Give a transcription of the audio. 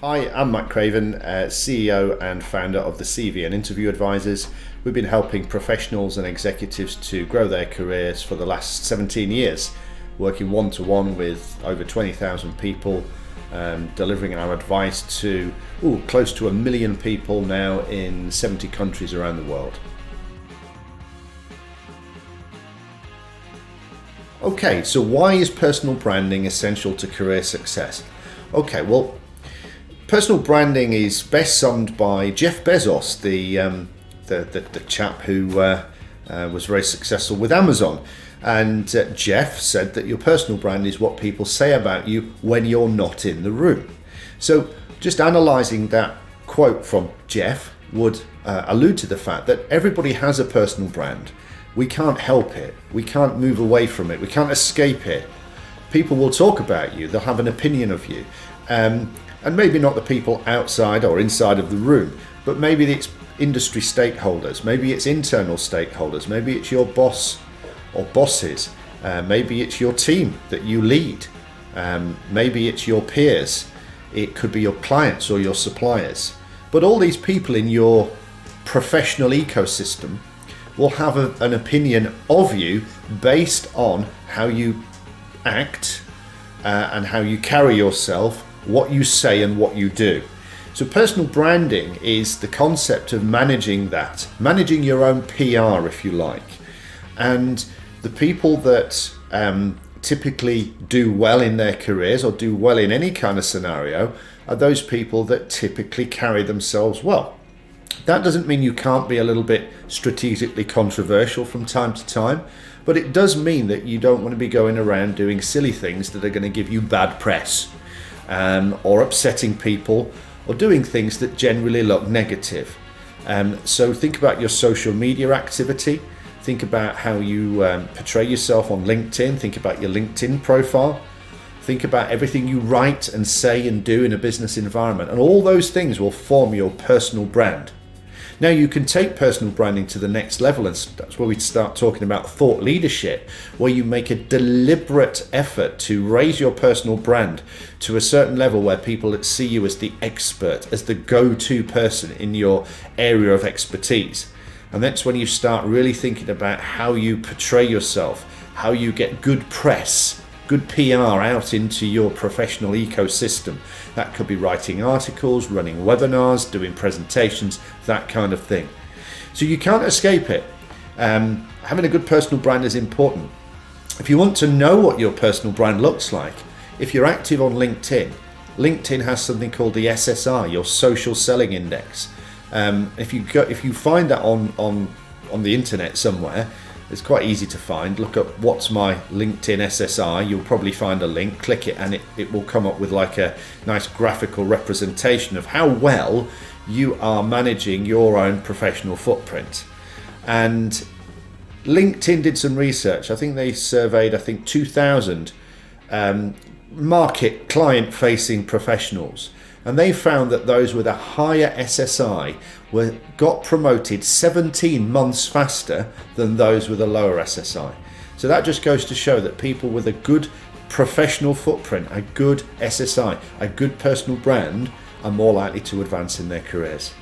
Hi, I'm Matt Craven, CEO and founder of the CV and Interview Advisors. We've been helping professionals and executives to grow their careers for the last 17 years, working one-to-one with over 20,000 people, delivering our advice to close to 1 million people now in 70 countries around the world. Okay, so why is personal branding essential to career success? Okay, well, personal branding is best summed by Jeff Bezos, the chap who was very successful with Amazon. And Jeff said that your personal brand is what people say about you when you're not in the room. So just analysing that quote from Jeff would allude to the fact that everybody has a personal brand. We can't help it. We can't move away from it. We can't escape it. People will talk about you. They'll have an opinion of you. And maybe not the people outside or inside of the room, but maybe it's industry stakeholders, maybe it's internal stakeholders, maybe it's your boss or bosses, maybe it's your team that you lead, maybe it's your peers, it could be your clients or your suppliers. But all these people in your professional ecosystem will have an opinion of you based on how you act and how you carry yourself, what you say and what you do. So personal branding is the concept of managing that, managing your own PR, if you like. And the people that typically do well in their careers or do well in any kind of scenario are those people that typically carry themselves well. That doesn't mean you can't be a little bit strategically controversial from time to time, but it does mean that you don't want to be going around doing silly things that are going to give you bad press, or upsetting people, or doing things that generally look negative. So think about your social media activity. Think about how you portray yourself on LinkedIn. Think about your LinkedIn profile. Think about everything you write and say and do in a business environment. And all those things will form your personal brand. Now you can take personal branding to the next level, and that's where we start talking about thought leadership, where you make a deliberate effort to raise your personal brand to a certain level where people see you as the expert, as the go-to person in your area of expertise. And that's when you start really thinking about how you portray yourself, how you get good press, good PR out into your professional ecosystem. That could be writing articles, running webinars, doing presentations, that kind of thing. So you can't escape it. Having a good personal brand is important. If you want to know what your personal brand looks like, if you're active on LinkedIn, LinkedIn has something called the SSI, your social selling index. If you find that on the internet somewhere, it's quite easy to find. Look up what's my LinkedIn SSI, you'll probably find a link, click it, and it will come up with like a nice graphical representation of how well you are managing your own professional footprint. And LinkedIn did some research. I think they surveyed 2,000 market client-facing professionals, and they found that those with a higher SSI got promoted 17 months faster than those with a lower SSI. So that just goes to show that people with a good professional footprint, a good SSI, a good personal brand, are more likely to advance in their careers.